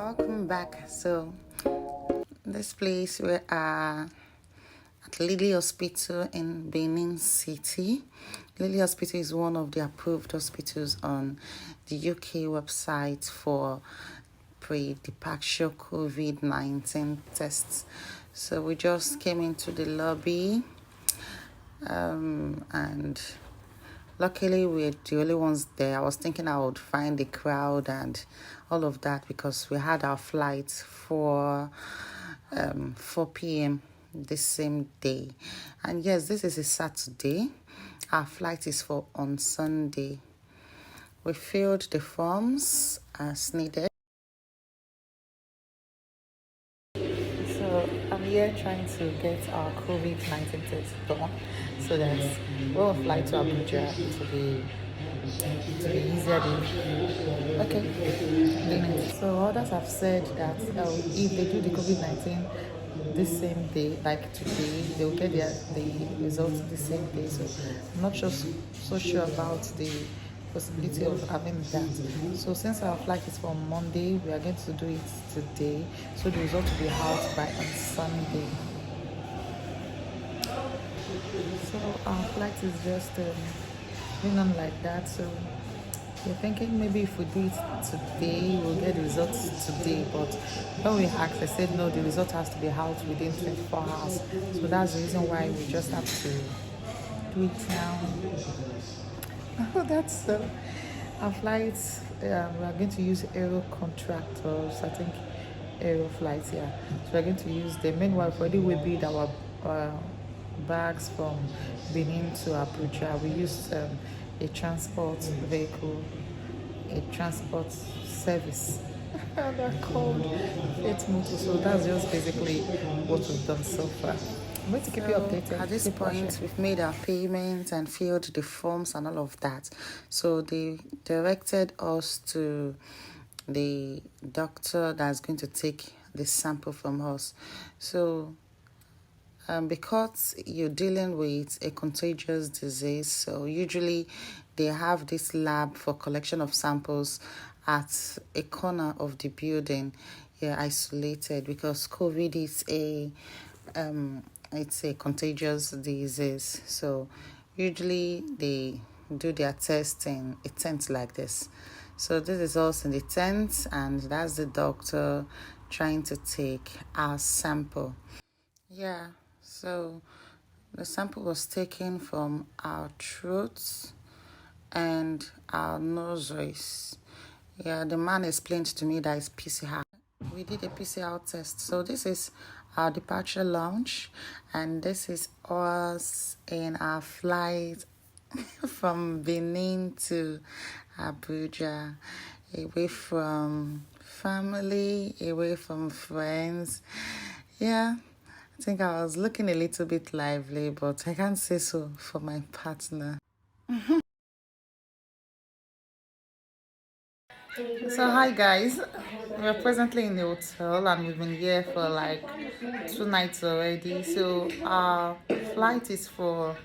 Welcome back. So, this place we are at Lily Hospital in Benin City. Lily Hospital is one of the approved hospitals on the UK website for pre-departure COVID-19 tests. So we just came into the lobby, and luckily we're the only ones there. I was thinking I would find a crowd and all of that because we had our flight for 4 p.m. this same day. And yes, this is a Saturday. Our flight is for on Sunday. We filled the forms as needed. So I'm here trying to get our COVID-19 test done so that when we fly to Abuja, it will be easier. Okay. So others have said that if they do the COVID-19 this same day, like today, they'll get the results the same day. So I'm not so sure about the possibility of having that. So since our flight is for Monday, we are going to do it today. So the result will be out by on Sunday. So our flight is just going on like that. So we're thinking maybe if we do it today, we'll get the results today. But when we asked, they said no, the result has to be out within 24 hours. So that's the reason why we just have to do it now. Oh, that's our flights. We are going to use aero contractors. I think aero flights. Yeah. So we're going to use them. Meanwhile, we've already weighed our bags from Benin to Abuja. We used a transport vehicle, a transport service. They're called Heathrow. So that's just basically what we've done so far. I'm going to keep you updated. At this point, we've made our payments and filled the forms and all of that. So they directed us to the doctor that's going to take the sample from us. So because you're dealing with a contagious disease, so usually they have this lab for collection of samples at a corner of the building. You're isolated because COVID is it's a contagious disease. So usually they do their test in a tent like this. So this is us in the tent, and that's the doctor trying to take our sample. Yeah. So the sample was taken from our throats and our nostrils. Yeah, the man explained to me that it's PCR. We did a PCR test. So this is our departure lounge, and this is us in our flight from Benin to Abuja, away from family, away from friends. Yeah. I think I was looking a little bit lively, but I can't say so for my partner. So hi guys, we're presently in the hotel and we've been here for like 2 nights already. So our flight is for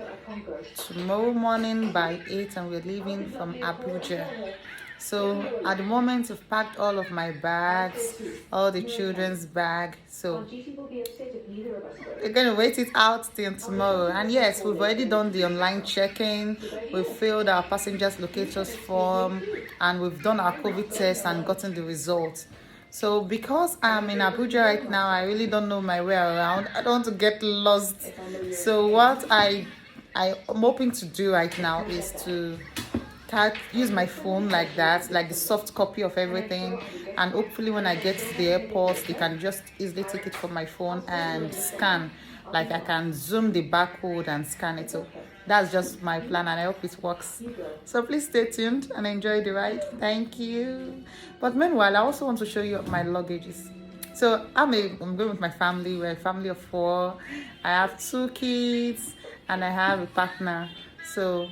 tomorrow morning by 8 and we're leaving from Abuja. So at the moment we've packed all of my bags, all the children's bag. So we're going to wait it out till tomorrow. And yes, we've already done the online check-in. We've filled our passengers locators form and we've done our COVID test and gotten the results. So because I'm in Abuja right now, I really don't know my way around. I don't want to get lost. So what I'm hoping to do right now is to use my phone like that, like the soft copy of everything, and hopefully when I get to the airport they can just easily take it from my phone and scan, like I can zoom the barcode and scan it. So that's just my plan and I hope it works. So please stay tuned and enjoy the ride. Thank you. But meanwhile, I also want to show you my luggages. So I'm going with my family. We're a family of 4. I have 2 kids and I have a partner. So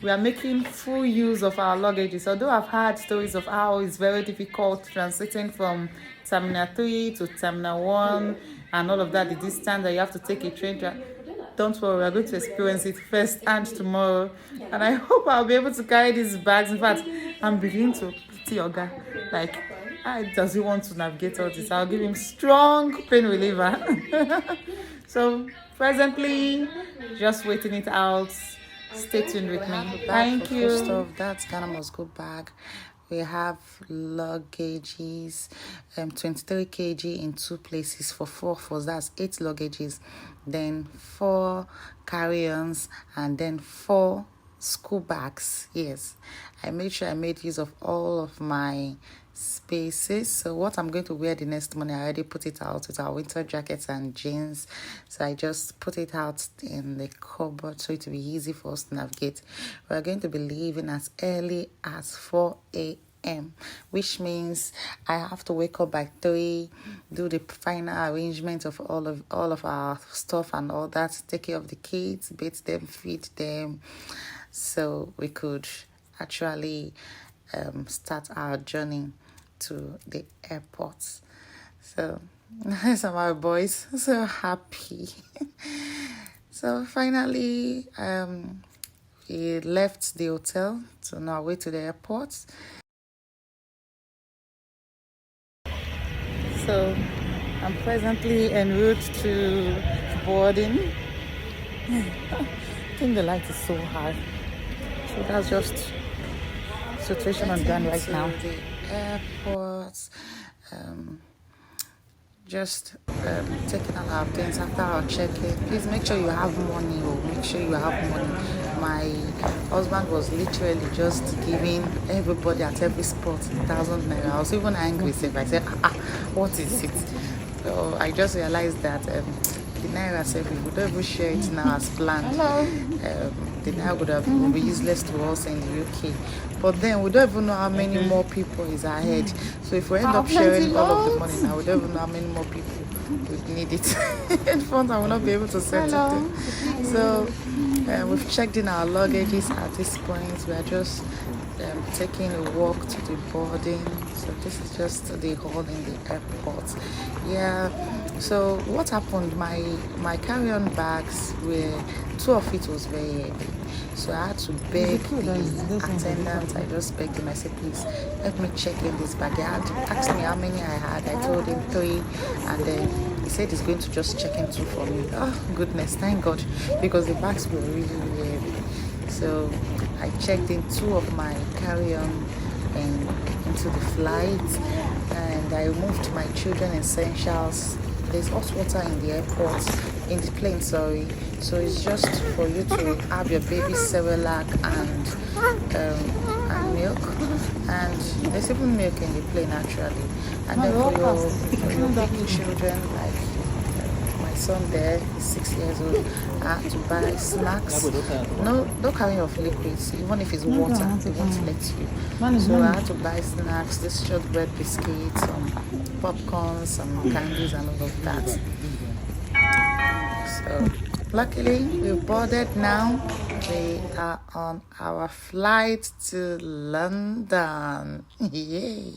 we are making full use of our luggages. Although I've heard stories of how it's very difficult transiting from Terminal 3 to Terminal 1 and all of that, the distance that you have to take a train. Don't worry, we're going to experience it first and tomorrow. And I hope I'll be able to carry these bags. In fact, I'm beginning to pity Oga. Like, does he want to navigate all this? I'll give him strong pain reliever. So presently, just waiting it out. Stay tuned with me. Thank you. Stuff. That's Ghana must go bag. We have luggages, 23 kg in 2 places for 4 of us. That's 8 luggages. Then 4 carry-ons and then 4 school bags. Yes, I made sure I made use of all of my spaces. So what I'm going to wear the next morning, I already put it out with our winter jackets and jeans. So I just put it out in the cupboard so it will be easy for us to navigate. We're going to be leaving as early as 4 a.m., which means I have to wake up by 3, do the final arrangement of all of our stuff and all that, take care of the kids, bathe them, feed them, so we could actually start our journey to the airport. So some of our boys so happy. So finally we left the hotel to on our way to the airport. So I'm presently en route to boarding. I think the light is so high. So that's just situation on ground right now. The airport, just taking all our things after our check-in. Please make sure you have money, or make sure you have money. My husband was literally just giving everybody at every spot 1,000 naira. I was even angry if I said, what is it? So I just realized that the naira if we would ever share it now as planned. The naira would be useless to us in the UK. But then we don't even know how many more people is ahead. So if we end up sharing all of the money now, we don't even know how many more people would need it. In front, I will not be able to set it. So we've checked in our luggages at this point. We are just taking a walk to the boarding. So this is just the hall in the airport. Yeah. So what happened? My carry-on bags were 2 of it was very heavy. So I had to beg the attendant. I just begged him. I said, please let me check in this bag. He had asked me how many I had. I told him 3, and then he said he's going to just check in 2 for me. Oh goodness, thank God, because the bags were really, really heavy. So I checked in 2 of my carry-on and into the flight, and I removed my children essentials. There's hot water in the airport, in the plane, sorry. So it's just for you to have your baby Cerelac and milk, and there's even milk in the plane actually. And then for your big children, like my son there is 6 years old, I have to buy snacks. No kind of liquids, even if it's water, they won't let you. So I had to buy snacks, this shortbread biscuits, some popcorn, some candies, and all of that. So luckily we boarded now. We are on our flight to London. Yay!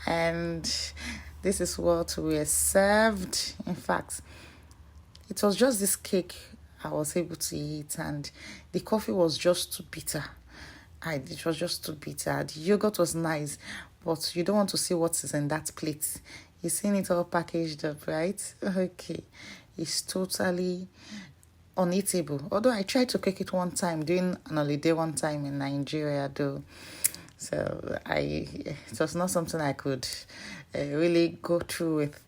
And this is what we were served. In fact, it was just this cake I was able to eat, and the coffee was just too bitter. It was just too bitter. The yogurt was nice, but you don't want to see what is in that plate. You've seen it all packaged up, right? Okay. It's totally uneatable. Although I tried to cook it one time, doing an holiday one time in Nigeria, though. So it was not something I could really go through with.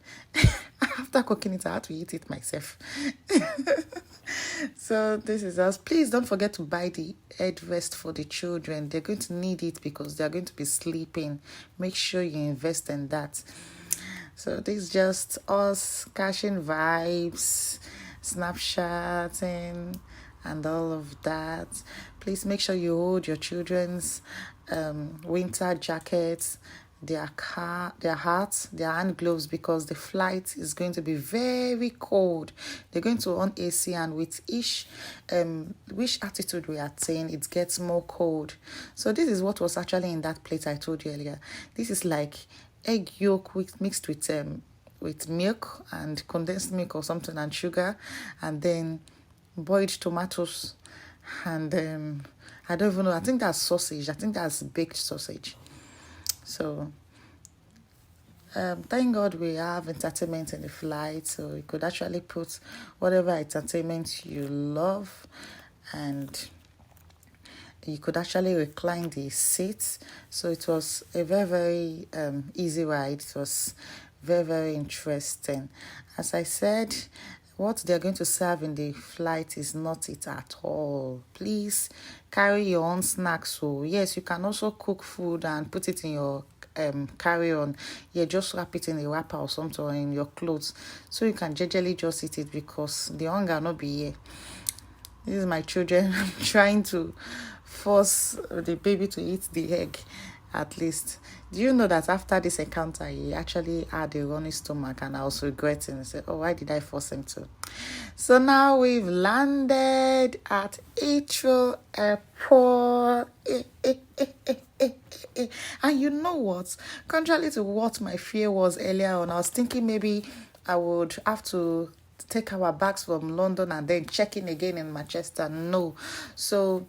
After cooking it, I had to eat it myself. So this is us. Please don't forget to buy the headrest for the children. They're going to need it because they're going to be sleeping. Make sure you invest in that. So this is just us cashing vibes, snapshotting, and all of that. Please make sure you hold your children's winter jackets, their hats, their hand gloves, because the flight is going to be very cold. They're going to on AC, and with each which altitude we attain, it gets more cold. So this is what was actually in that plate I told you earlier. This is like egg yolk mixed with milk and condensed milk or something, and sugar, and then boiled tomatoes, and I don't even know, I think that's sausage. I think that's baked sausage. So Thank God we have entertainment in the flight, so you could actually put whatever entertainment you love, and you could actually recline the seats. So it was a very, very easy ride. It was very, very interesting. As I said, what they're going to serve in the flight is not it at all. Please carry your own snacks. So yes, you can also cook food and put it in your carry on. Yeah, just wrap it in a wrapper or something, or in your clothes, so you can gingerly just eat it, because the hunger not be here. This is my children trying to force the baby to eat the egg, at least. Do you know that after this encounter, he actually had a running stomach, and I was regretting. I said, oh, why did I force him to? So now we've landed at Heathrow Airport. And you know what? Contrary to what my fear was earlier on, I was thinking maybe I would have to take our bags from London and then check in again in Manchester. No. So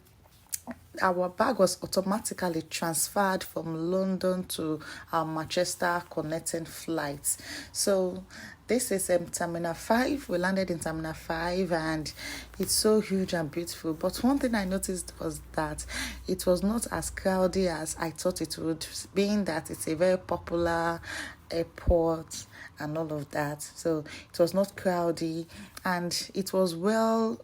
our bag was automatically transferred from London to our Manchester connecting flights. So this is Terminal 5. We landed in Terminal 5 and it's so huge and beautiful. But one thing I noticed was that it was not as crowded as I thought it would, being that it's a very popular airport and all of that. So it was not crowded and it was well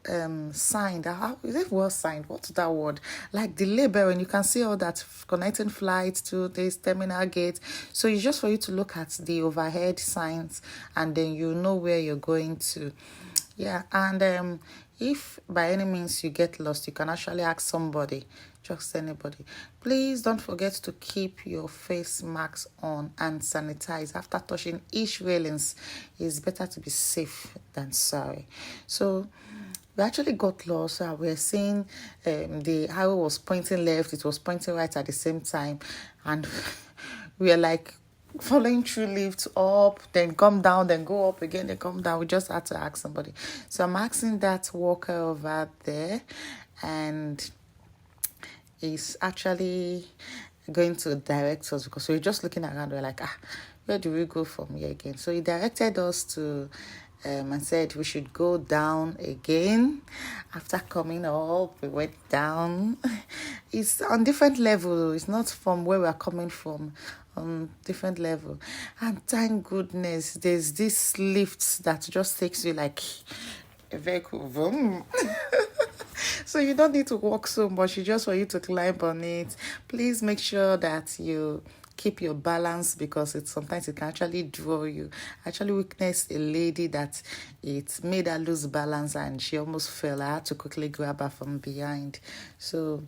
signed. How is it well signed? What's that word? Like the label, and you can see all that connecting flights to this terminal gate. So it's just for you to look at the overhead signs and then you know where you're going to. Yeah, and if by any means you get lost, you can actually ask somebody, just anybody. Please don't forget to keep your face masks on and sanitize after touching each railings. It's better to be safe than sorry. So we actually got lost. We're seeing the arrow was pointing left, it was pointing right at the same time, and we are like following through lifts up, then come down, then go up again, then come down. We just had to ask somebody. So I'm asking that worker over there, and he's actually going to direct us, because we're just looking around. We're like, where do we go from here again? So he directed us to and said we should go down again. After coming up, we went down. It's on different level. It's not from where we're coming from. On different level. And thank goodness there's this lift that just takes you like a vehicle. Vroom. So you don't need to walk so much. You just want you to climb on it. Please make sure that you keep your balance, because sometimes it can actually draw you. I actually witnessed a lady that it made her lose balance and she almost fell. I had to quickly grab her from behind. So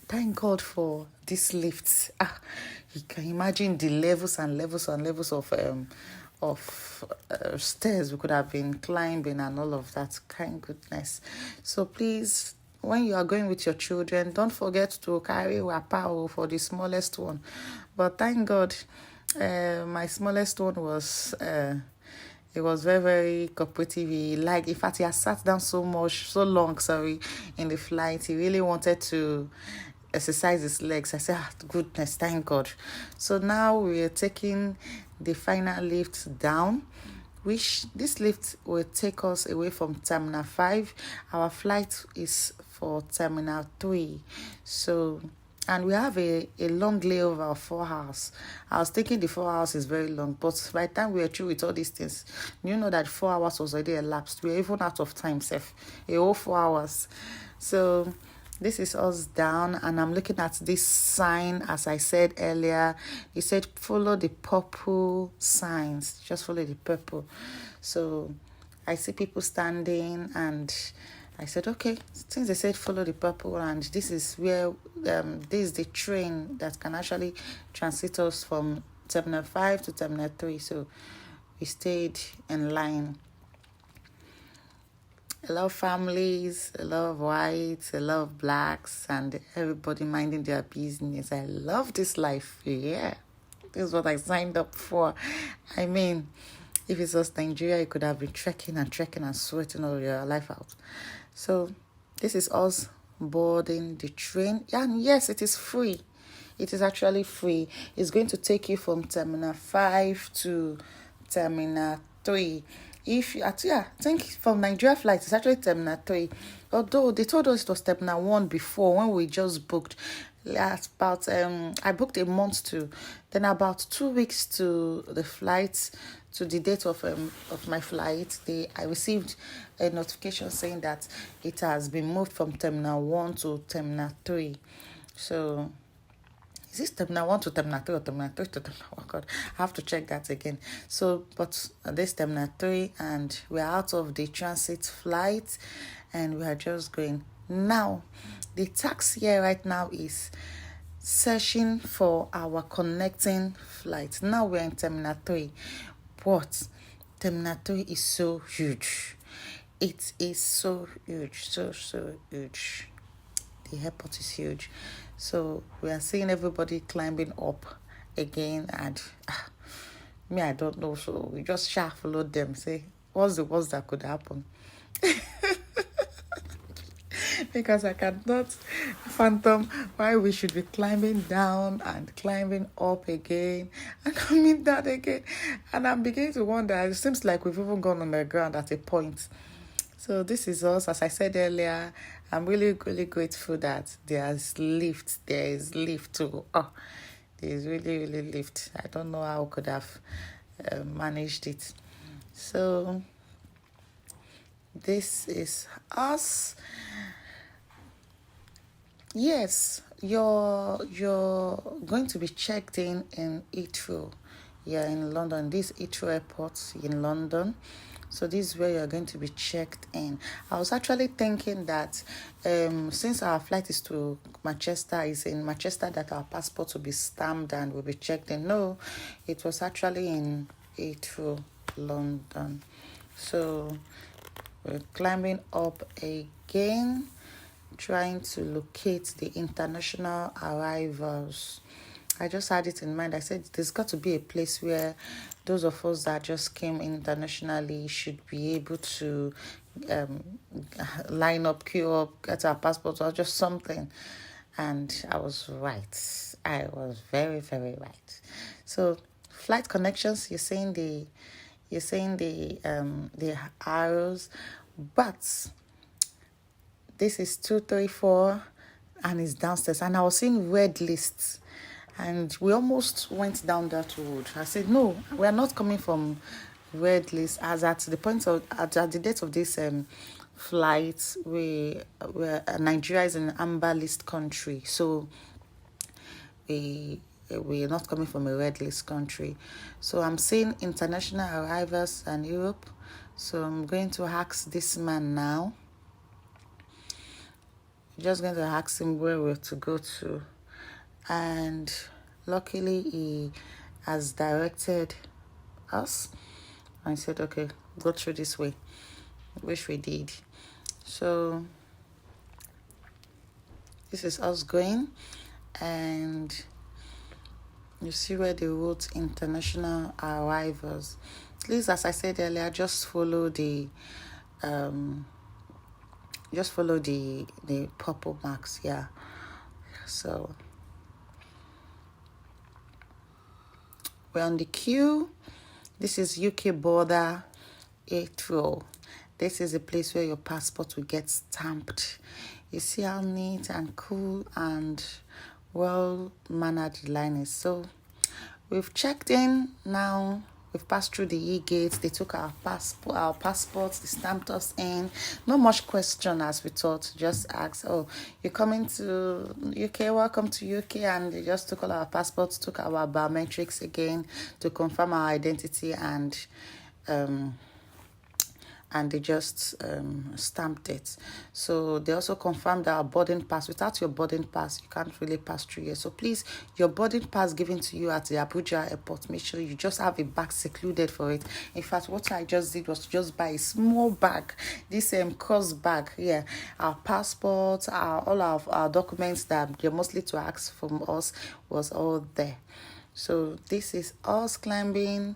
thank God for these lifts. You can imagine the levels and levels and levels of stairs we could have been climbing and all of that. Thank goodness. So please, when you are going with your children, don't forget to carry wrapper for the smallest one. But thank God, my smallest one was it was very, very cooperative. In fact, he had sat down so long, in the flight. He really wanted to exercise his legs. I said, goodness, thank God. So now we are taking the final lift down, which this lift will take us away from Terminal 5. Our flight is for Terminal 3. So, and we have a long layover of 4 hours. I was thinking the 4 hours is very long, but by the time we were through with all these things, you know that 4 hours was already elapsed. We were even out of time, a whole 4 hours. So this is us down, and I'm looking at this sign. As I said earlier, it said follow the purple signs. Just follow the purple. So I see people standing, and I said, okay, since they said follow the purple, and this is where this is the train that can actually transit us from Terminal 5 to Terminal 3. So we stayed in line. A lot of families, a lot of whites, a lot of blacks, and everybody minding their business. I love this life. Yeah, this is what I signed up for. I mean, if it was Nigeria, you could have been trekking and sweating all your life out. So this is us boarding the train. And yes, it is free. it is actually free. It's going to take you from Terminal 5 to Terminal 3. If you, I think from Nigeria flight, it's actually Terminal 3. Although they told us it was Terminal 1 before when we just booked. Last about I booked a month to, then about 2 weeks to the flight, to the date of my flight, I received a notification saying that it has been moved from Terminal 1 to Terminal 3. So is this Terminal 1 to Terminal 3 or Terminal 3 to Terminal 1? God, I have to check that again. So, but this Terminal 3, and we're out of the transit flight, and we are just going. Now, the task here right now is searching for our connecting flight. Now we're in Terminal 3, but Terminal 3 is so huge. It is so huge, so huge. The airport is huge. So we are seeing everybody climbing up again, and me, I don't know. So we just followed them, say, what's the worst that could happen? Because I cannot fathom why we should be climbing down and climbing up again and coming down again. And I'm beginning to wonder, it seems like we've even gone on the ground at a point. So this is us. As I said earlier, I'm really grateful that there's lift. There is lift too. Oh, there's really lift. I don't know how I could have managed it. So this is us. Yes, you're going to be checked in Heathrow. Yeah, in London. This Heathrow Airport in London. So this is where you're going to be checked in. I was actually thinking that since our flight is to Manchester, is in Manchester, that our passport will be stamped and will be checked in. No, it was actually in Heathrow London. So we're climbing up again, trying to locate the international arrivals. I just had it in mind. I said there's got to be a place where those of us that just came internationally should be able to line up, queue up, get our passports or just something. And I was right. I was very right. So flight connections, you're saying the arrows, but this is 234 and it's downstairs, and I was seeing red lists, and we almost went down that road. I said, no, we are not coming from red list, as at the point of at the date of this flight, Nigeria is an amber list country, so we're not coming from a red list country. So I'm seeing international arrivals and Europe. So I'm going to ask this man now. Just going to ask him where we're to go to, and luckily he has directed us. I said, okay, go through this way, which we did. So this is us going, and you see where they wrote international arrivals. Please, as I said earlier, just follow the purple marks. Yeah. So we're on the queue. This is UK border Heathrow. This is a place where your passport will get stamped. You see how neat and cool and well-mannered the line is. So we've checked in now. We've passed through the e-gates. They took our passports. They stamped us in. No much question as we thought. Just asked, oh, you're coming to UK? Welcome to UK. And they just took all our passports, took our biometrics again to confirm our identity, and they just stamped it. So they also confirmed our boarding pass. Without your boarding pass, you can't really pass through here. So please, your boarding pass given to you at the Abuja airport, make sure you just have a bag secluded for it. In fact, what I just did was to just buy a small bag, this cross bag here. Our passports, all of our documents that they're mostly to ask from us was all there. So this is us climbing,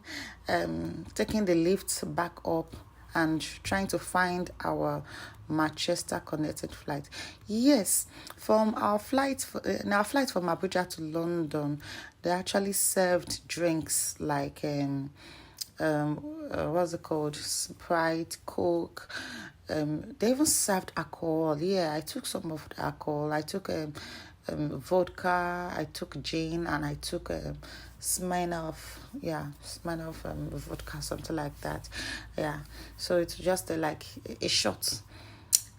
taking the lift back up, and trying to find our Manchester connected flight. Yes, from our flight, in our flight from Abuja to London, they actually served drinks like what's it called? Sprite, Coke. They even served alcohol. Yeah, I took some of the alcohol. I took vodka, I took gin, and I took Smirnoff, Smirnoff vodka, something like that. Yeah, so it's just like a shot.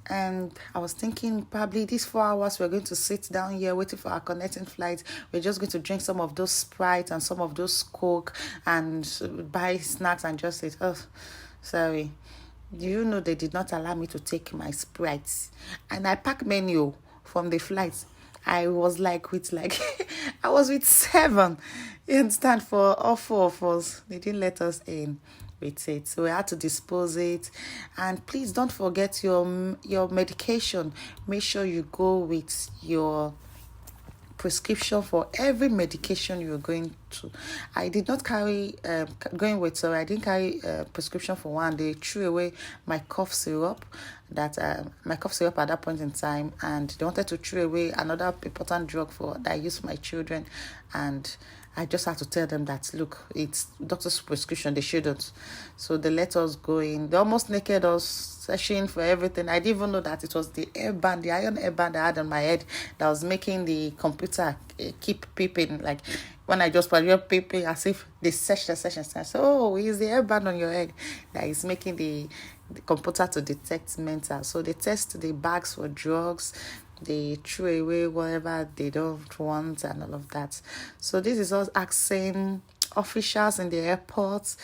And I was thinking probably these 4 hours we're going to sit down here waiting for our connecting flight. We're just going to drink some of those Sprite and some of those Coke and buy snacks and just say, oh, sorry. Do you know they did not allow me to take my Sprites? And I packed menu from the flight. I was I was with 7. You understand? For all 4 of us, they didn't let us in with it, so we had to dispose it. And please don't forget your medication. Make sure you go with your prescription for every medication you're going to. I did not carry I didn't carry prescription for one. They threw away my cough syrup at that point in time, and they wanted to throw away another important drug that I use for my children. And I just had to tell them that, look, it's doctor's prescription, they shouldn't. So they let us go in. They almost naked us, searching for everything. I didn't even know that it was the airband, the iron airband I had on my head that was making the computer keep beeping. Like when I just was beeping as if they searched the session. So, it's the airband on your head that is making the computer to detect mental. So they test the bags for drugs. They throw away whatever they don't want and all of that. So this is us asking officials in the airport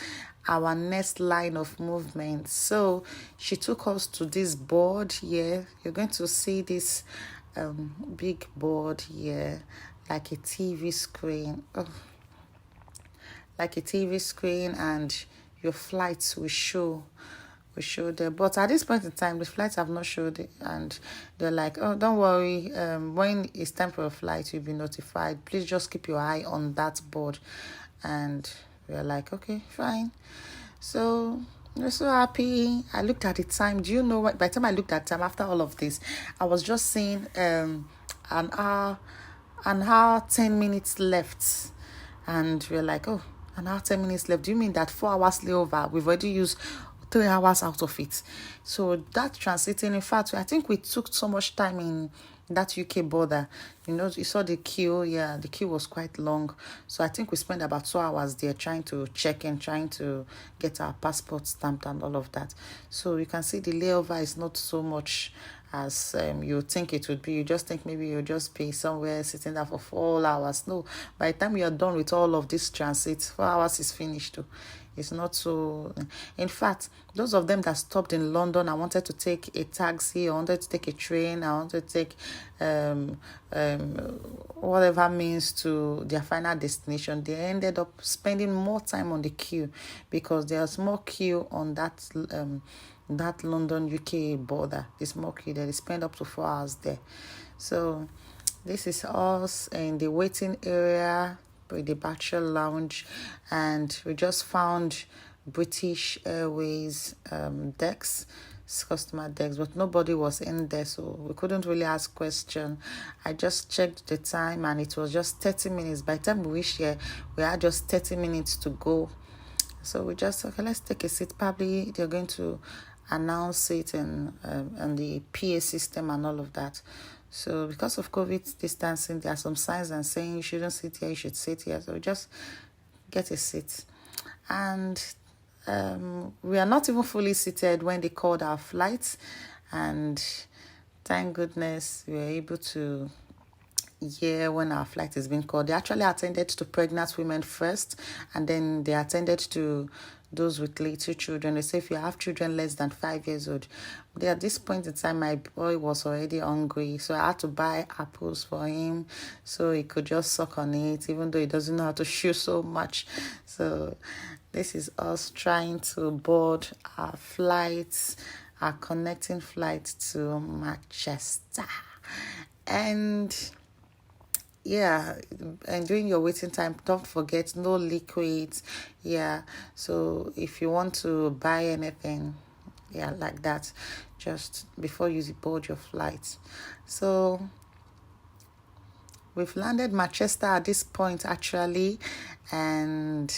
our next line of movement. So she took us to this board here. You're going to see this big board here, like a TV screen. Like a TV screen, and your flights will show there. But at this point in time, the flights have not showed it, and they're like, oh, don't worry, when it's time for a flight, you'll be notified. Please just keep your eye on that board. And we're like, okay, fine. So we're so happy. I looked at the time. Do you know what? By the time I looked at time, after all of this, I was just seeing an hour, 10 minutes left. And we're like, oh, an hour, 10 minutes left. Do you mean that 4 hours layover? We've already used 3 hours out of it. So that transiting, in fact, I think we took so much time in that UK border. You saw the queue. Yeah, the queue was quite long. So I think we spent about 2 hours there trying to check in, trying to get our passport stamped and all of that. So you can see the layover is not so much as you think it would be. You just think maybe you'll just be somewhere sitting there for 4 hours. No, by the time you're done with all of this transit, 4 hours is finished too. It's not so. In fact, those of them that stopped in London, I wanted to take a taxi, I wanted to take a train, I wanted to take whatever means to their final destination. They ended up spending more time on the queue because there's more queue on that London UK border. There's more queue there. They spend up to 4 hours there. So this is us in the waiting area, the departure lounge, and we just found British Airways decks, customer decks, but nobody was in there, so we couldn't really ask question. I just checked the time and it was just 30 minutes. By the time we reached here, we had just 30 minutes to go. So we just, okay, let's take a seat. Probably they're going to announce it and the PA system and all of that. So because of COVID distancing, there are some signs and saying you shouldn't sit here, you should sit here. So just get a seat. And we are not even fully seated when they called our flights. And thank goodness we were able to hear when our flight is being called. They actually attended to pregnant women first, and then they attended to those with little children. They say if you have children less than 5 years old. But at this point in time, my boy was already hungry, so I had to buy apples for him so he could just suck on it, even though he doesn't know how to chew so much. So this is us trying to board our flights, our connecting flight to Manchester. And and during your waiting time, don't forget no liquids. So if you want to buy anything like that, just before you board your flight. So we've landed Manchester at this point actually, and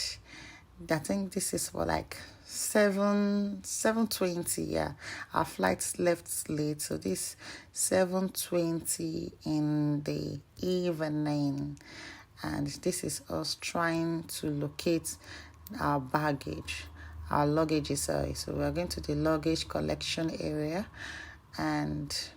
I think this is for like 7:20. Yeah, our flight left late, so this 7:20 in the evening, and this is us trying to locate our baggage, our luggage. Sorry, so we're going to the luggage collection area, and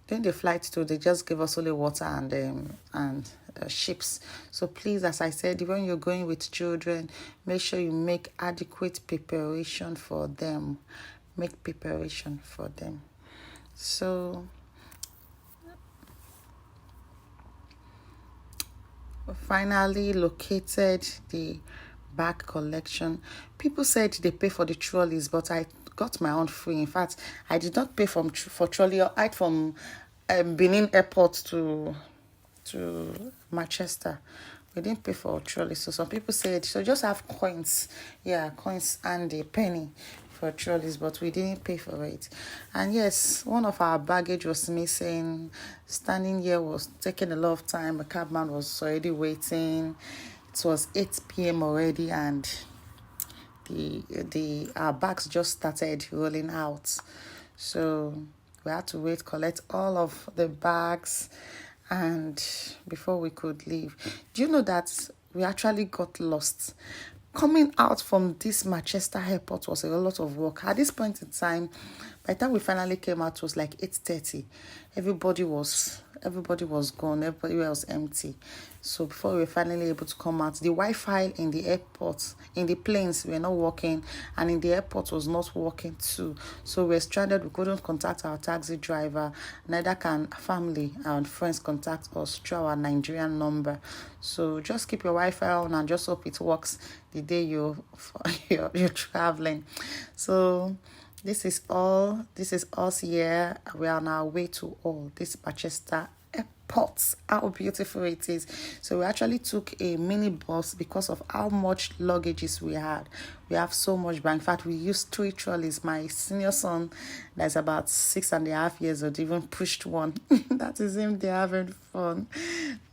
during the flight too, they just give us only water and chips. So please, as I said, when you're going with children, make sure you make adequate preparation for them. Make preparation for them. So finally located the bag collection. People said they pay for the trolleys, but I got my own free. In fact, I did not pay for trolley. I from Benin airport to Manchester. We didn't pay for trolley. So some people said, so just have coins. Yeah, coins and a penny for trolleys, but we didn't pay for it. And yes, one of our baggage was missing. Standing here was taking a lot of time. The cabman was already waiting. It was 8 p.m. already, and our bags just started rolling out. So we had to wait, collect all of the bags, and before we could leave. Do you know that we actually got lost? Coming out from this Manchester airport was a lot of work. At this point in time, by the time we finally came out, it was like 8:30. Everybody was gone. Everybody was empty. So before we were finally able to come out, the Wi-Fi in the airport, in the planes, were not working, and in the airport was not working too. So we were stranded. We couldn't contact our taxi driver. Neither can family and friends contact us through our Nigerian number. So just keep your Wi-Fi on and just hope it works the day you're traveling. So this is us here. We are on our way to this Manchester airport. How beautiful it is. So we actually took a mini bus because of how much luggages we had. We have so much bag. In fact, we used 3 trolleys. My senior son, that's about 6.5 years old, even pushed one. That is him. They're having fun.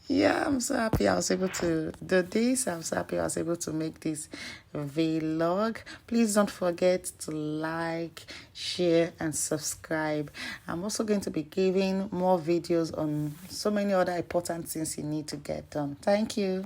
Yeah, I'm so happy I was able to do this. I'm so happy I was able to make this vlog. Please don't forget to like, share, and subscribe. I'm also going to be giving more videos on so many other important things you need to get done. Thank you.